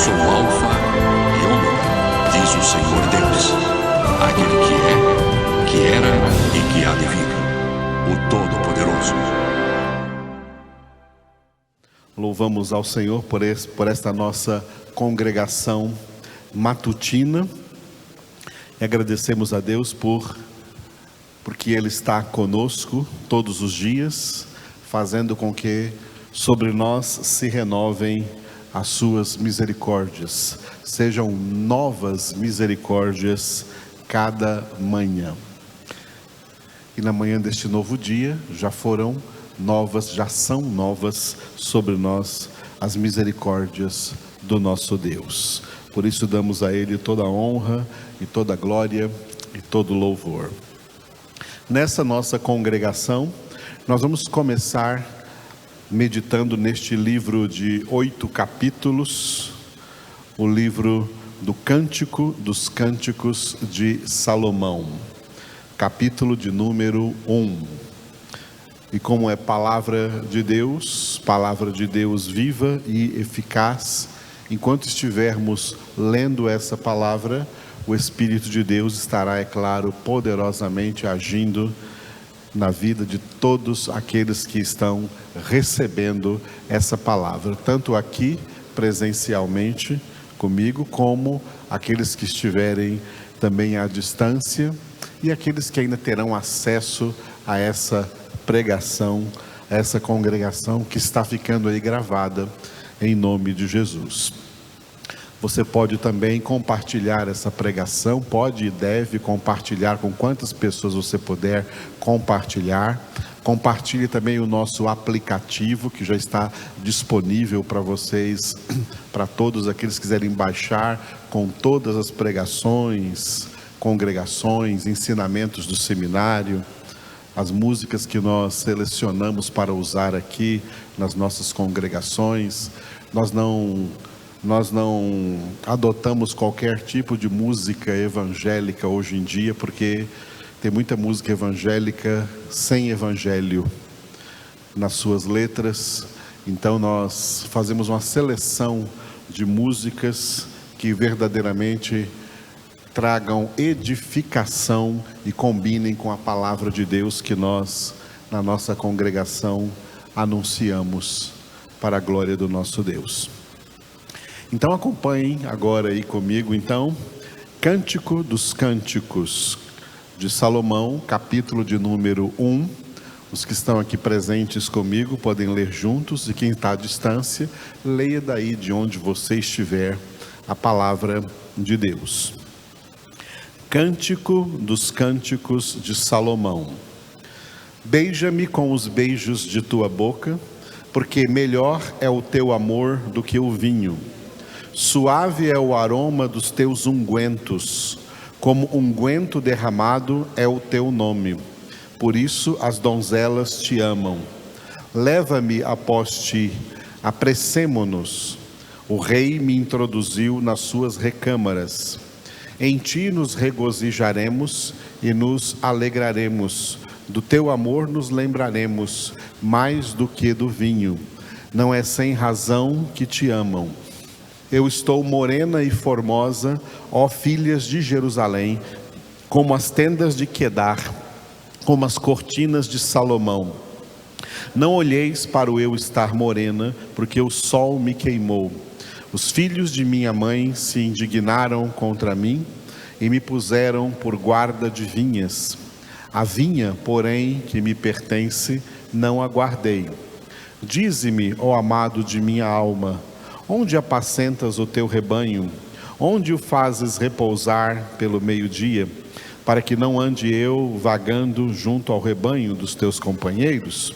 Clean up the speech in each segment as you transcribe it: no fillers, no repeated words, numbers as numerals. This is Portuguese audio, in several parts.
sou o Alfa e Ômega, diz o Senhor Deus, aquele que era e que há de vir, o Todo-Poderoso. Louvamos ao Senhor por esta nossa congregação matutina e agradecemos a Deus porque Ele está conosco todos os dias, fazendo com que sobre nós se renovem as suas misericórdias, sejam novas misericórdias cada manhã. E na manhã deste novo dia já são novas sobre nós as misericórdias do nosso Deus. Por isso damos a Ele toda a honra e toda a glória e todo o louvor. Nessa nossa congregação, nós vamos começar meditando neste livro de 8 capítulos, o livro do Cântico dos Cânticos de Salomão, capítulo de número 1. E como é palavra de Deus viva e eficaz, enquanto estivermos lendo essa palavra, o Espírito de Deus estará, é claro, poderosamente agindo na vida de todos aqueles que estão recebendo essa palavra, tanto aqui presencialmente comigo, como aqueles que estiverem também à distância e aqueles que ainda terão acesso a essa pregação, a essa congregação que está ficando aí gravada em nome de Jesus. Você pode também compartilhar essa pregação, pode e deve compartilhar com quantas pessoas você puder compartilhar. Compartilhe também o nosso aplicativo que já está disponível para vocês, para todos aqueles que quiserem baixar, com todas as pregações, congregações, ensinamentos do seminário, as músicas que nós selecionamos para usar aqui nas nossas congregações. Nós não adotamos qualquer tipo de música evangélica hoje em dia, porque tem muita música evangélica sem evangelho nas suas letras. Então nós fazemos uma seleção de músicas que verdadeiramente tragam edificação e combinem com a palavra de Deus que nós, na nossa congregação, anunciamos para a glória do nosso Deus. Então acompanhem agora aí comigo, então, Cântico dos Cânticos de Salomão, capítulo de número 1. Os que estão aqui presentes comigo podem ler juntos, e quem está à distância, leia daí de onde você estiver a palavra de Deus. Cântico dos Cânticos de Salomão. Beija-me com os beijos de tua boca, porque melhor é o teu amor do que o vinho. Suave é o aroma dos teus ungüentos, como unguento derramado é o teu nome. Por isso as donzelas te amam. Leva-me após ti, apressemo-nos. O rei me introduziu nas suas recâmaras. Em ti nos regozijaremos e nos alegraremos. Do teu amor nos lembraremos, mais do que do vinho. Não é sem razão que te amam. Eu estou morena e formosa, ó filhas de Jerusalém, como as tendas de Quedar, como as cortinas de Salomão. Não olheis para o eu estar morena, porque o sol me queimou. Os filhos de minha mãe se indignaram contra mim e me puseram por guarda de vinhas. A vinha, porém, que me pertence, não a guardei. Dize-me, ó amado de minha alma, onde apacentas o teu rebanho? Onde o fazes repousar pelo meio-dia, para que não ande eu vagando junto ao rebanho dos teus companheiros?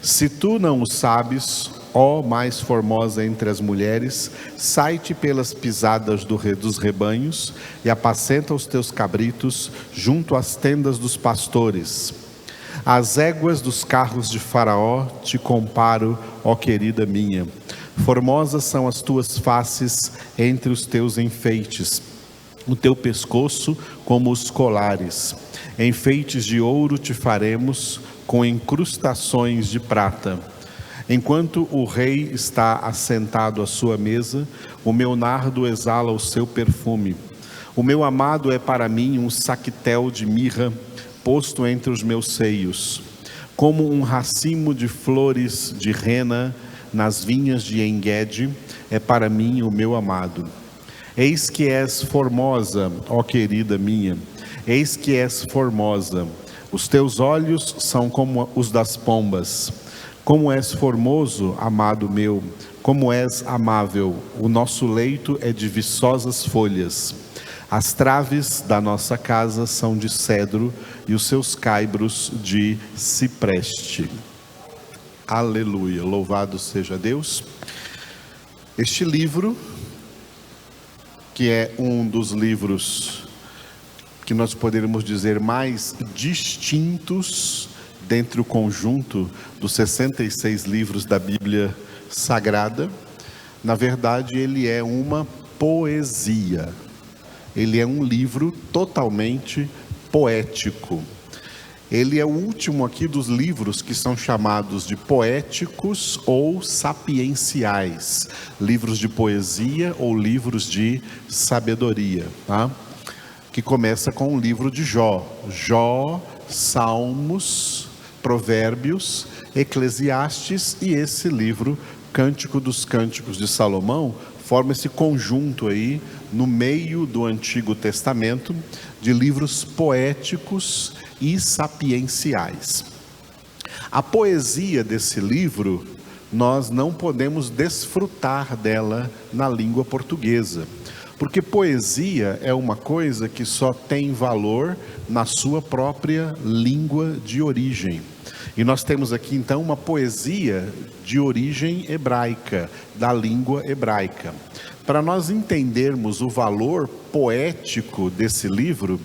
Se tu não o sabes, ó mais formosa entre as mulheres, sai-te pelas pisadas dos rebanhos e apacenta os teus cabritos junto às tendas dos pastores. Às éguas dos carros de Faraó te comparo, ó querida minha. Formosas são as tuas faces entre os teus enfeites, o teu pescoço como os colares. Enfeites de ouro te faremos, com incrustações de prata. Enquanto o rei está assentado à sua mesa, o meu nardo exala o seu perfume. O meu amado é para mim um saquetel de mirra posto entre os meus seios, como um racimo de flores de rena nas vinhas de Engedi, é para mim o meu amado. Eis que és formosa, ó querida minha, eis que és formosa. Os teus olhos são como os das pombas. Como és formoso, amado meu, como és amável. O nosso leito é de viçosas folhas. As traves da nossa casa são de cedro e os seus caibros de cipreste. Aleluia, louvado seja Deus. Este livro, que é um dos livros que nós poderíamos dizer mais distintos dentre o conjunto dos 66 livros da Bíblia Sagrada, na verdade ele é uma poesia. Ele é um livro totalmente poético. Ele é o último aqui dos livros que são chamados de poéticos ou sapienciais, livros de poesia ou livros de sabedoria, tá? Que começa com o livro de Jó. Jó, Salmos, Provérbios, Eclesiastes e esse livro, Cântico dos Cânticos de Salomão, forma esse conjunto aí, no meio do Antigo Testamento, de livros poéticos e sapienciais. A poesia desse livro, nós não podemos desfrutar dela na língua portuguesa, porque poesia é uma coisa que só tem valor na sua própria língua de origem. E nós temos aqui então uma poesia de origem hebraica, da língua hebraica. Para nós entendermos o valor poético desse livro,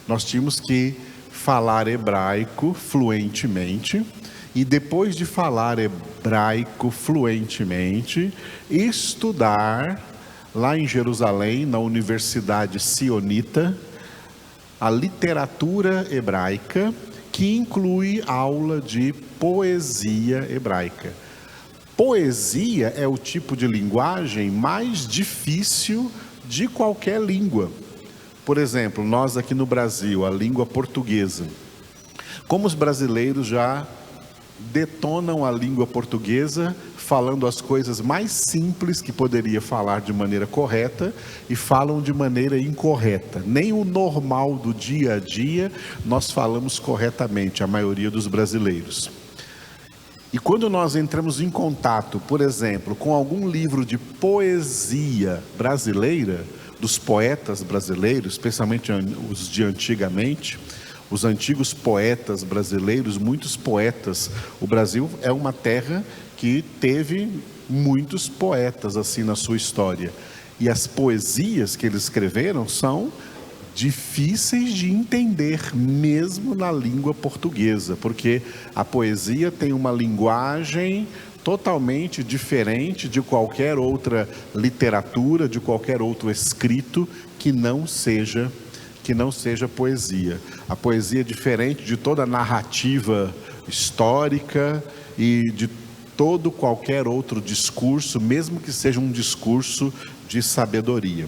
nós tínhamos que falar hebraico fluentemente, e depois de falar hebraico fluentemente, estudar lá em Jerusalém, na Universidade Sionita, a literatura hebraica, que inclui aula de poesia hebraica. Poesia é o tipo de linguagem mais difícil de qualquer língua. Por exemplo, nós aqui no Brasil, a língua portuguesa. Como os brasileiros já detonam a língua portuguesa, falando as coisas mais simples que poderia falar de maneira correta e falam de maneira incorreta. Nem o normal do dia a dia nós falamos corretamente, a maioria dos brasileiros. E quando nós entramos em contato, por exemplo, com algum livro de poesia brasileira, dos poetas brasileiros, especialmente os de antigamente, os antigos poetas brasileiros, muitos poetas. O Brasil é uma terra que teve muitos poetas assim na sua história. E as poesias que eles escreveram são difíceis de entender, mesmo na língua portuguesa, porque a poesia tem uma linguagem totalmente diferente de qualquer outra literatura, de qualquer outro escrito que não seja poesia. A poesia é diferente de toda a narrativa histórica e de todo qualquer outro discurso, mesmo que seja um discurso de sabedoria.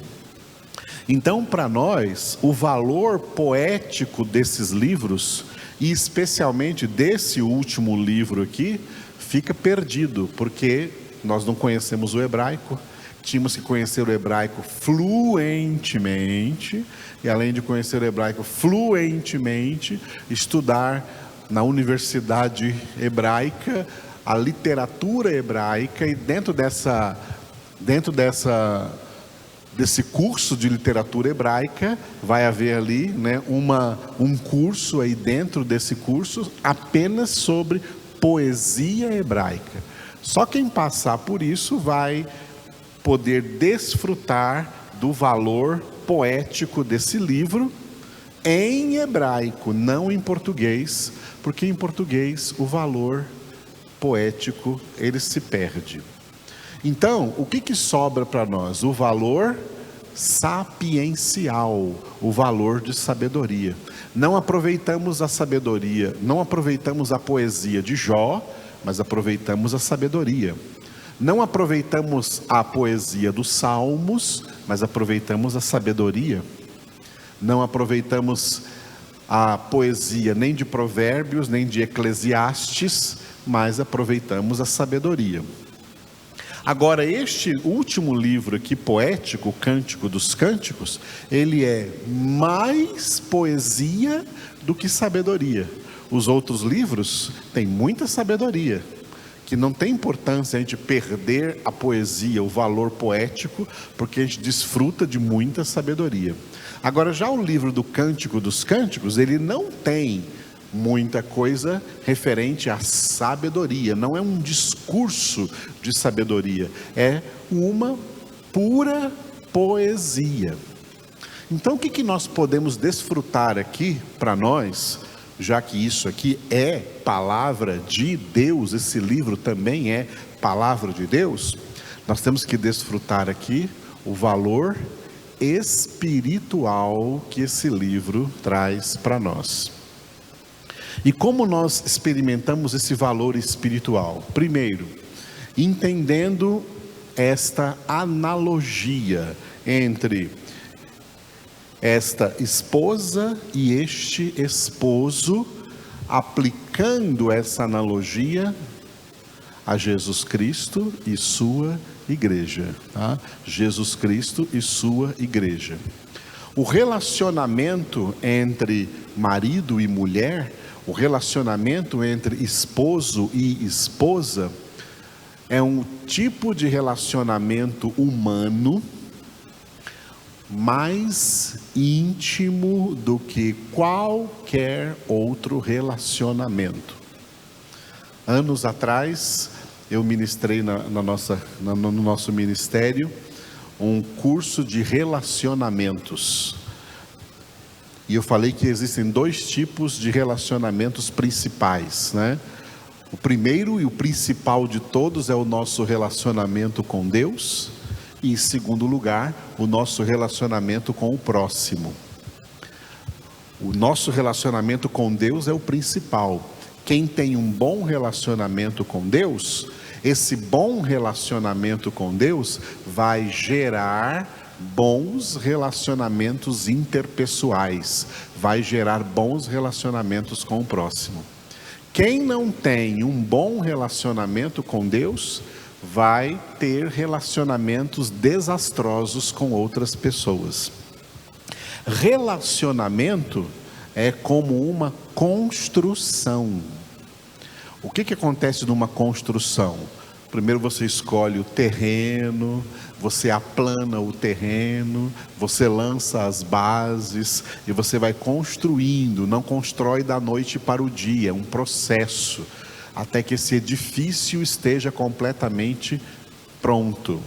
Então, para nós, o valor poético desses livros, e especialmente desse último livro aqui, fica perdido, porque nós não conhecemos o hebraico. Tínhamos que conhecer o hebraico fluentemente, e além de conhecer o hebraico fluentemente, estudar na universidade hebraica a literatura hebraica, e dentro desse curso de literatura hebraica, vai haver ali, né, um curso aí dentro desse curso, apenas sobre poesia hebraica. Só quem passar por isso vai poder desfrutar do valor poético desse livro em hebraico, não em português, porque em português o valor poético ele se perde. Então, o que sobra para nós? O valor sapiencial, o valor de sabedoria. Não aproveitamos a sabedoria, não aproveitamos a poesia de Jó, mas aproveitamos a sabedoria. Não aproveitamos a poesia dos salmos, mas aproveitamos a sabedoria. Não aproveitamos a poesia nem de Provérbios, nem de Eclesiastes, mas aproveitamos a sabedoria. Agora, este último livro aqui, poético, o Cântico dos Cânticos, ele é mais poesia do que sabedoria. Os outros livros têm muita sabedoria, que não tem importância a gente perder a poesia, o valor poético, porque a gente desfruta de muita sabedoria. Agora, já o livro do Cântico dos Cânticos, ele não tem muita coisa referente à sabedoria, não é um discurso de sabedoria, é uma pura poesia. Então, o que nós podemos desfrutar aqui para nós, já que isso aqui é palavra de Deus, esse livro também é palavra de Deus, nós temos que desfrutar aqui o valor espiritual que esse livro traz para nós. E como nós experimentamos esse valor espiritual? Primeiro, entendendo esta analogia entre esta esposa e este esposo, aplicando essa analogia a Jesus Cristo e sua igreja, tá? Jesus Cristo e sua igreja. O relacionamento entre marido e mulher, o relacionamento entre esposo e esposa, é um tipo de relacionamento humano mais íntimo do que qualquer outro relacionamento. Anos atrás, eu ministrei no nosso ministério um curso de relacionamentos. E eu falei que existem dois tipos de relacionamentos principais, né? O primeiro e o principal de todos é o nosso relacionamento com Deus. E em segundo lugar, o nosso relacionamento com o próximo. O nosso relacionamento com Deus é o principal. Quem tem um bom relacionamento com Deus, esse bom relacionamento com Deus vai gerar bons relacionamentos interpessoais, vai gerar bons relacionamentos com o próximo. Quem não tem um bom relacionamento com Deus, vai ter relacionamentos desastrosos com outras pessoas. Relacionamento é como uma construção. O que acontece numa construção? Primeiro você escolhe o terreno, você aplana o terreno, você lança as bases e você vai construindo, não constrói da noite para o dia, é um processo, até que esse edifício esteja completamente pronto.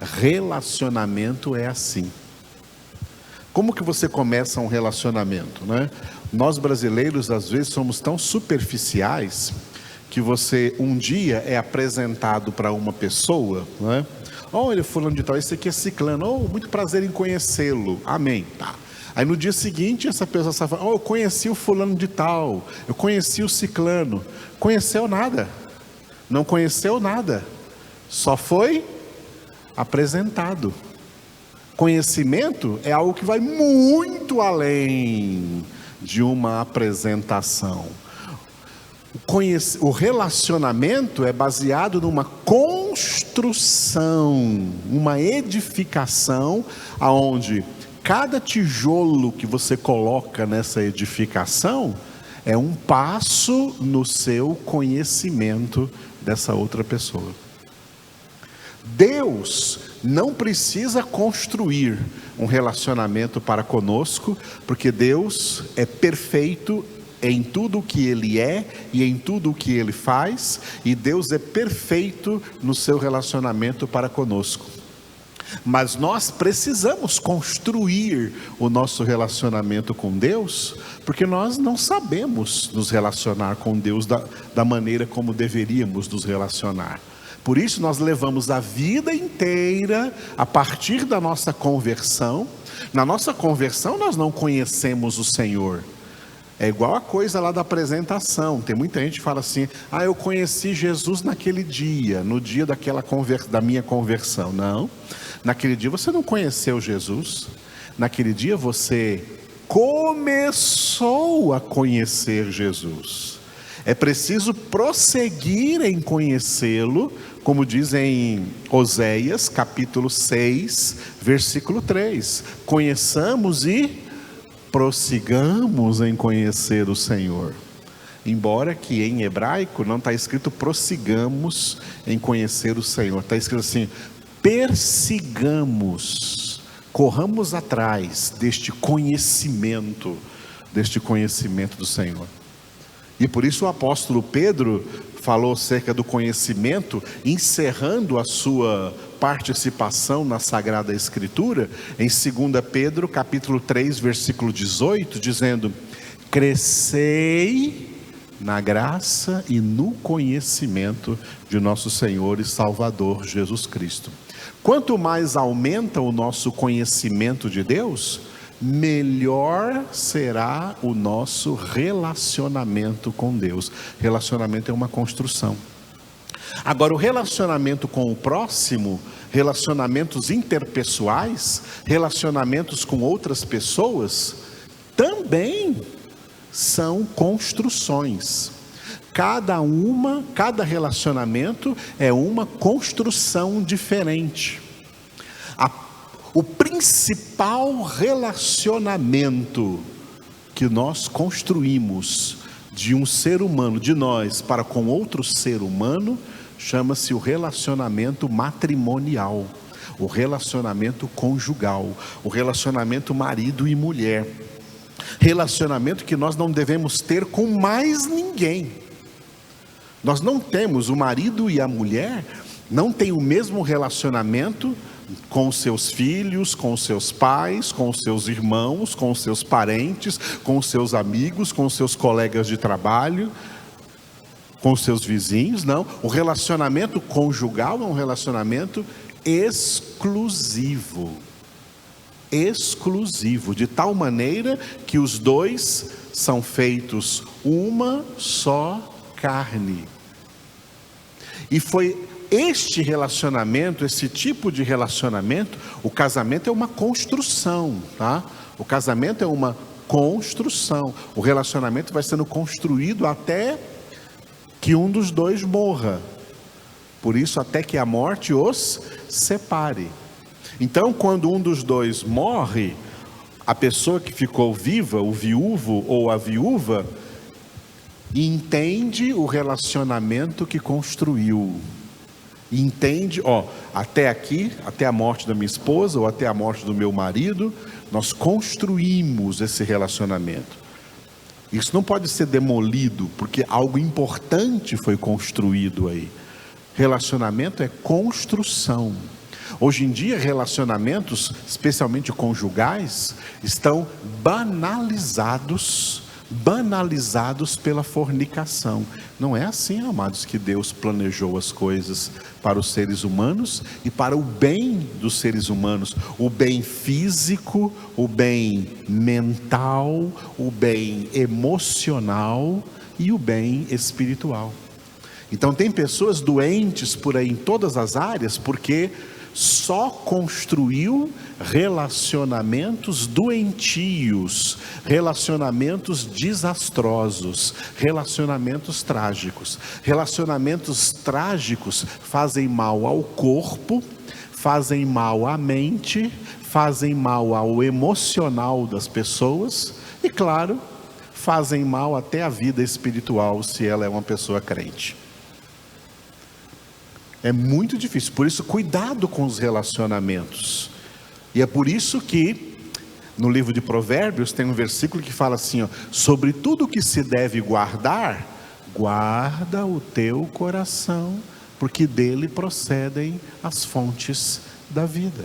Relacionamento é assim. Como que você começa um relacionamento, né? Nós brasileiros às vezes somos tão superficiais que você um dia é apresentado para uma pessoa, né? Olha, fulano de tal, esse aqui é ciclano, oh, muito prazer em conhecê-lo, amém, tá. Aí no dia seguinte essa pessoa fala, oh, eu conheci o fulano de tal, eu conheci o ciclano. Conheceu nada, não conheceu nada, só foi apresentado. Conhecimento é algo que vai muito além de uma apresentação. O relacionamento é baseado numa construção, uma edificação, aonde cada tijolo que você coloca nessa edificação é um passo no seu conhecimento dessa outra pessoa. Deus não precisa construir um relacionamento para conosco, porque Deus é perfeito em tudo o que Ele é e em tudo o que Ele faz, e Deus é perfeito no seu relacionamento para conosco. Mas nós precisamos construir o nosso relacionamento com Deus, porque nós não sabemos nos relacionar com Deus da maneira como deveríamos nos relacionar. Por isso nós levamos a vida inteira, a partir da nossa conversão. Na nossa conversão nós não conhecemos o Senhor. É igual a coisa lá da apresentação. Tem muita gente que fala assim: ah, eu conheci Jesus naquele dia, no dia da minha conversão. Não, naquele dia você não conheceu Jesus. Naquele dia você começou a conhecer Jesus. É preciso prosseguir em conhecê-lo, como diz em Oséias, capítulo 6, versículo 3. Conheçamos e prossigamos em conhecer o Senhor. Embora que em hebraico não está escrito prossigamos em conhecer o Senhor. Está escrito assim: persigamos, corramos atrás deste conhecimento do Senhor. E por isso o apóstolo Pedro falou acerca do conhecimento, encerrando a sua participação na Sagrada Escritura, em 2 Pedro, capítulo 3, versículo 18, dizendo: crescei na graça e no conhecimento de nosso Senhor e Salvador Jesus Cristo. Quanto mais aumenta o nosso conhecimento de Deus, melhor será o nosso relacionamento com Deus. Relacionamento é uma construção. Agora, o relacionamento com o próximo, relacionamentos interpessoais, relacionamentos com outras pessoas, também são construções. Cada relacionamento é uma construção diferente. O principal relacionamento que nós construímos de um ser humano, de nós para com outro ser humano, chama-se o relacionamento matrimonial, o relacionamento conjugal, o relacionamento marido e mulher. Relacionamento que nós não devemos ter com mais ninguém. Nós não temos, o marido e a mulher não têm o mesmo relacionamento com os seus filhos, com os seus pais, com os seus irmãos, com os seus parentes, com os seus amigos, com os seus colegas de trabalho, com os seus vizinhos. Não, o relacionamento conjugal é um relacionamento exclusivo, de tal maneira que os dois são feitos uma só carne. E foi este relacionamento, esse tipo de relacionamento, o casamento é uma construção, tá? O casamento é uma construção. O relacionamento vai sendo construído até que um dos dois morra. Por isso, até que a morte os separe. Então, quando um dos dois morre, a pessoa que ficou viva, o viúvo ou a viúva, entende o relacionamento que construiu. Entende, até aqui, até a morte da minha esposa ou até a morte do meu marido, nós construímos esse relacionamento. Isso não pode ser demolido, porque algo importante foi construído aí. Relacionamento é construção. Hoje em dia, relacionamentos, especialmente conjugais, estão banalizados pela fornicação. Não é assim, amados, que Deus planejou as coisas para os seres humanos e para o bem dos seres humanos. O bem físico, o bem mental, o bem emocional e o bem espiritual. Então tem pessoas doentes por aí em todas as áreas, porque só construiu relacionamentos doentios, relacionamentos desastrosos, relacionamentos trágicos. Relacionamentos trágicos fazem mal ao corpo, fazem mal à mente, fazem mal ao emocional das pessoas e, claro, fazem mal até à vida espiritual, se ela é uma pessoa crente. É muito difícil, por isso cuidado com os relacionamentos. E é por isso que no livro de Provérbios tem um versículo que fala assim, sobre tudo que se deve guardar, guarda o teu coração, porque dele procedem as fontes da vida.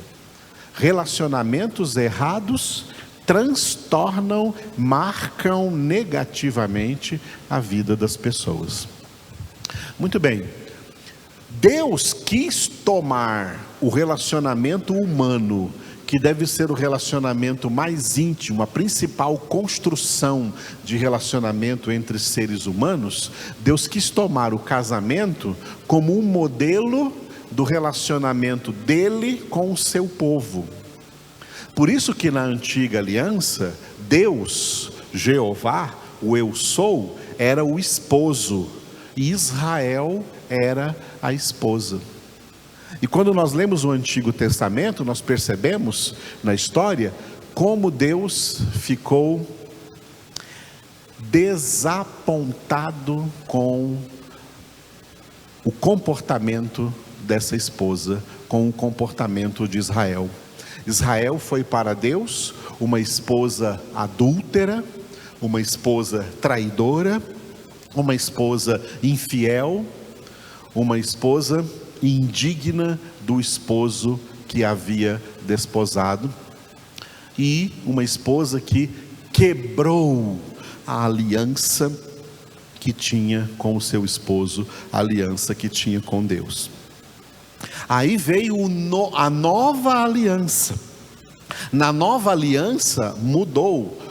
Relacionamentos errados transtornam, marcam negativamente a vida das pessoas. Muito bem. Deus quis tomar o relacionamento humano que deve ser o relacionamento mais íntimo, a principal construção de relacionamento entre seres humanos, Deus quis tomar o casamento como um modelo do relacionamento dele com o seu povo. Por isso que na antiga aliança, Deus, Jeová, o Eu Sou, era o esposo, e Israel era a esposa. E quando nós lemos o Antigo Testamento, nós percebemos na história como Deus ficou desapontado com o comportamento dessa esposa, com o comportamento de Israel. Israel foi para Deus uma esposa adúltera, uma esposa traidora, uma esposa infiel, uma esposa indigna do esposo que havia desposado, e uma esposa que quebrou a aliança que tinha com o seu esposo, a aliança que tinha com Deus. Aí veio a nova aliança. Na nova aliança mudou,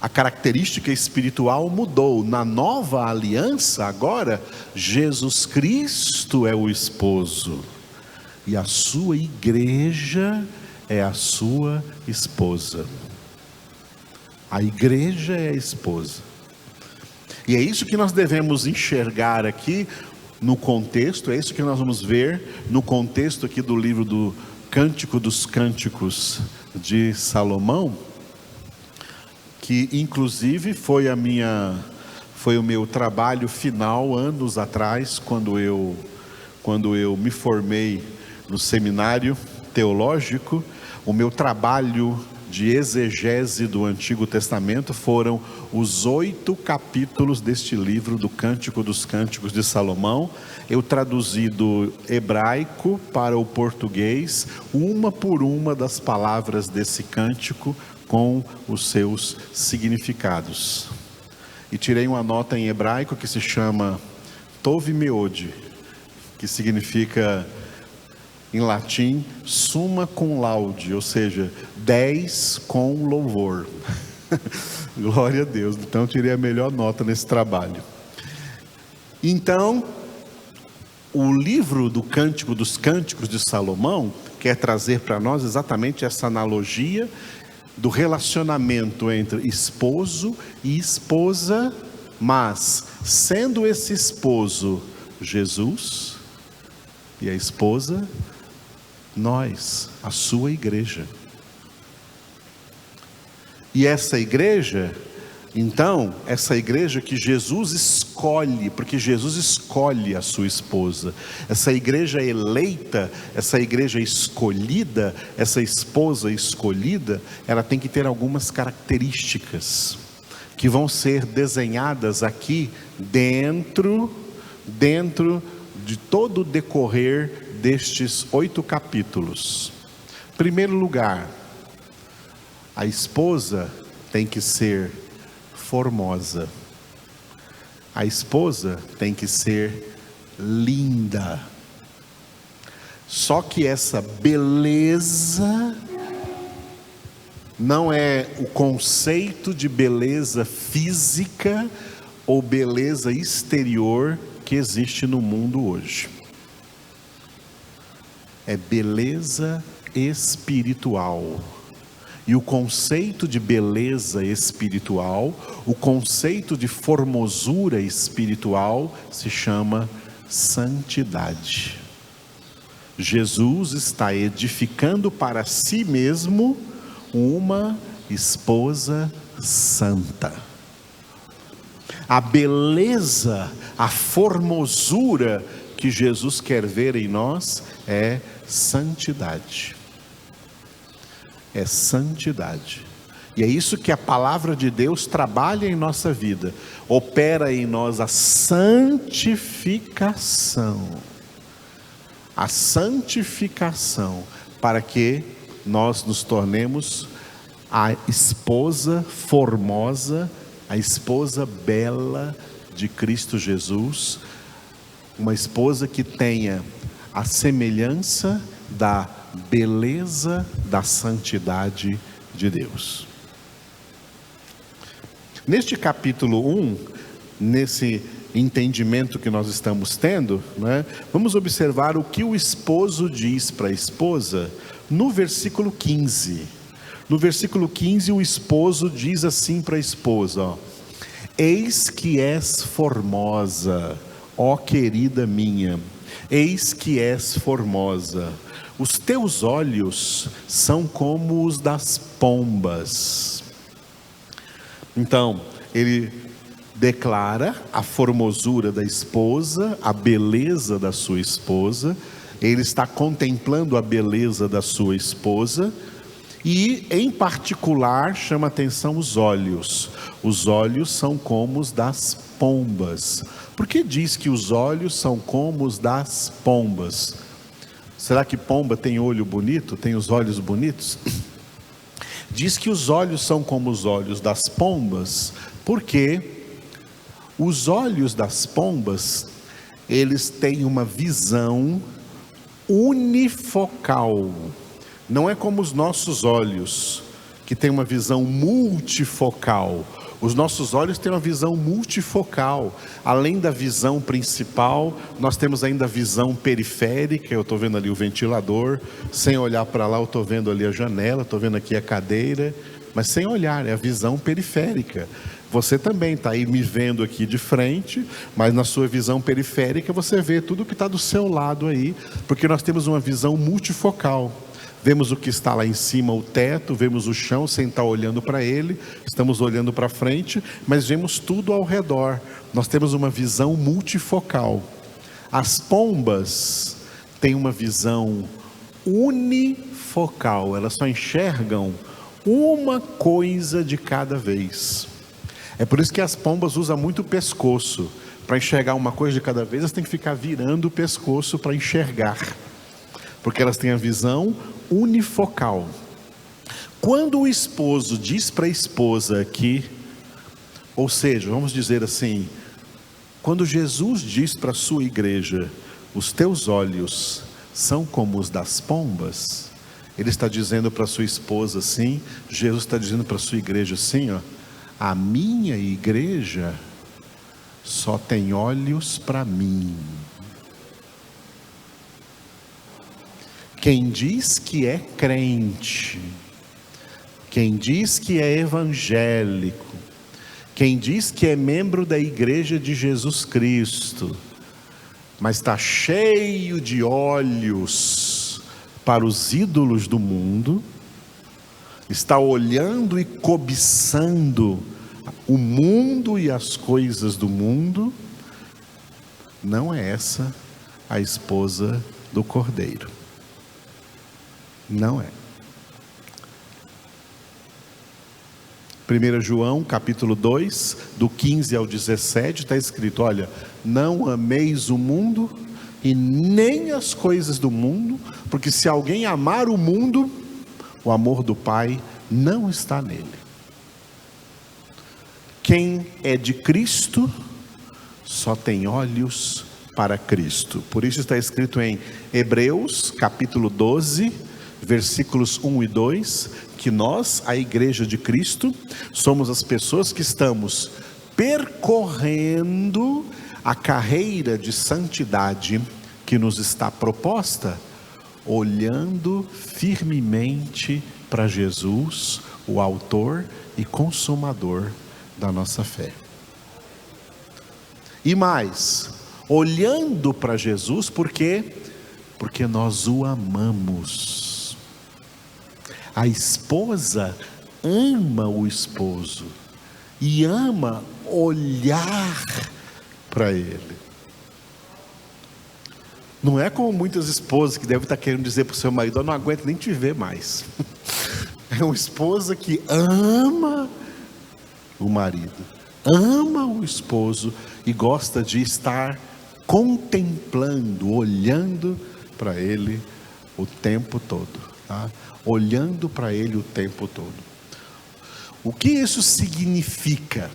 a característica espiritual mudou. Na nova aliança agora, Jesus Cristo é o esposo, e a sua igreja é a sua esposa. A igreja é a esposa. E é isso que nós devemos enxergar aqui no contexto, é isso que nós vamos ver no contexto aqui do livro do Cântico dos Cânticos de Salomão, que inclusive foi o meu trabalho final anos atrás, quando eu me formei no seminário teológico. O meu trabalho de exegese do Antigo Testamento foram os 8 capítulos deste livro do Cântico dos Cânticos de Salomão. Eu traduzi do hebraico para o português, uma por uma das palavras desse cântico, com os seus significados. E tirei uma nota em hebraico que se chama Tov Meod, que significa em latim summa cum laude, ou seja, 10 com louvor. Glória a Deus. Então eu tirei a melhor nota nesse trabalho. Então, o livro do Cântico dos Cânticos de Salomão quer trazer para nós exatamente essa analogia do relacionamento entre esposo e esposa, mas sendo esse esposo Jesus e a esposa nós, a sua igreja. E essa igreja, então, essa igreja que Jesus escolhe, porque Jesus escolhe a sua esposa, essa igreja eleita, essa igreja escolhida, essa esposa escolhida, ela tem que ter algumas características que vão ser desenhadas aqui dentro de todo o decorrer destes 8 capítulos. Em primeiro lugar, a esposa tem que ser formosa. A esposa tem que ser linda. Só que essa beleza não é o conceito de beleza física ou beleza exterior que existe no mundo hoje. É beleza espiritual. E o conceito de beleza espiritual, o conceito de formosura espiritual se chama santidade. Jesus está edificando para si mesmo uma esposa santa. A beleza, a formosura que Jesus quer ver em nós é santidade. É santidade. E é isso que a palavra de Deus trabalha em nossa vida. Opera em nós a santificação. A santificação para que nós nos tornemos a esposa formosa, a esposa bela de Cristo Jesus, uma esposa que tenha a semelhança da beleza da santidade de Deus. Neste capítulo 1, nesse entendimento que nós estamos tendo, né, vamos observar o que o esposo diz para a esposa no versículo 15. No versículo 15, o esposo diz assim para a esposa, ó: eis que és formosa, ó querida minha, eis que és formosa, os teus olhos são como os das pombas. Então, ele declara a formosura da esposa, a beleza da sua esposa, ele está contemplando a beleza da sua esposa, e em particular chama atenção os olhos. Os olhos são como os das pombas. Por que diz que os olhos são como os das pombas? Será que pomba tem olho bonito? Tem os olhos bonitos? Diz que os olhos são como os olhos das pombas, porque os olhos das pombas, eles têm uma visão unifocal. Não é como os nossos olhos, que tem uma visão multifocal. Os nossos olhos têm uma visão multifocal. Além da visão principal, nós temos ainda a visão periférica. Eu estou vendo ali o ventilador. Sem olhar para lá, eu estou vendo ali a janela. Estou vendo aqui a cadeira. Mas sem olhar, é a visão periférica. Você também está aí me vendo aqui de frente, mas na sua visão periférica você vê tudo que está do seu lado aí. Porque nós temos uma visão multifocal. Vemos o que está lá em cima, o teto, vemos o chão sem estar olhando para ele, estamos olhando para frente, mas vemos tudo ao redor. Nós temos uma visão multifocal. As pombas têm uma visão unifocal, elas só enxergam uma coisa de cada vez. É por isso que as pombas usam muito o pescoço. Para enxergar uma coisa de cada vez, elas têm que ficar virando o pescoço para enxergar, porque elas têm a visão unifocal. Quando o esposo diz para a esposa aqui, ou seja, vamos dizer assim, quando Jesus diz para a sua igreja, os teus olhos são como os das pombas, ele está dizendo para a sua esposa assim, Jesus está dizendo para a sua igreja assim, ó: a minha igreja só tem olhos para mim. Quem diz que é crente, quem diz que é evangélico, quem diz que é membro da igreja de Jesus Cristo, mas está cheio de olhos para os ídolos do mundo, está olhando e cobiçando o mundo e as coisas do mundo, não é essa a esposa do Cordeiro. Não é. 1 João capítulo 2, do 15 ao 17, está escrito: olha, não ameis o mundo e nem as coisas do mundo, porque se alguém amar o mundo, o amor do Pai não está nele. Quem é de Cristo só tem olhos para Cristo. Por isso está escrito em Hebreus capítulo 12, versículos 1 e 2, que nós, a igreja de Cristo, somos as pessoas que estamos percorrendo a carreira de santidade que nos está proposta, olhando firmemente para Jesus, o autor e consumador da nossa fé. E mais, olhando para Jesus, por quê? Porque nós o amamos. A esposa ama o esposo e ama olhar para ele. Não é como muitas esposas que devem estar querendo dizer para o seu marido: eu não aguento nem te ver mais. É uma esposa que ama o marido, ama o esposo e gosta de estar contemplando, olhando para ele o tempo todo, tá? Olhando para ele o tempo todo. O que isso significa?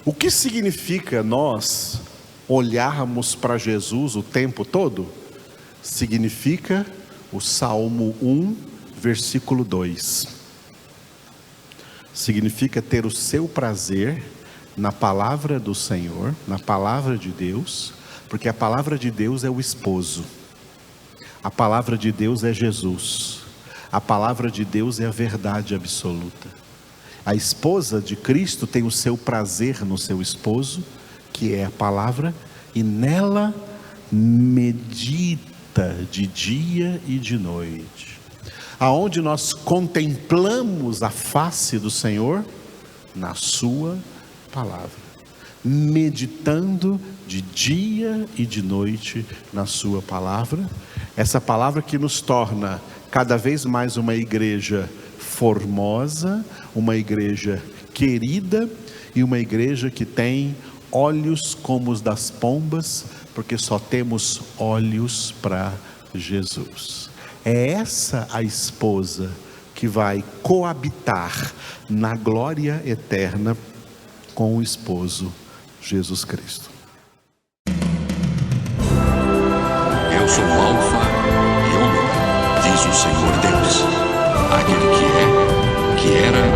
O que significa nós olharmos para Jesus o tempo todo? Significa o Salmo 1, versículo 2. Significa ter o seu prazer na palavra do Senhor, na palavra de Deus, porque a palavra de Deus é o esposo, a palavra de Deus é Jesus, a palavra de Deus é a verdade absoluta. A esposa de Cristo tem o seu prazer no seu esposo, que é a palavra, e nela medita de dia e de noite. Aonde nós contemplamos a face do Senhor? Na sua palavra, meditando de dia e de noite na sua palavra, essa palavra que nos torna cada vez mais uma igreja formosa, uma igreja querida e uma igreja que tem olhos como os das pombas, porque só temos olhos para Jesus. É essa a esposa que vai coabitar na glória eterna com o esposo Jesus Cristo. Eu sou o Alfa e Ômega, diz o Senhor Deus, aquele que é, que era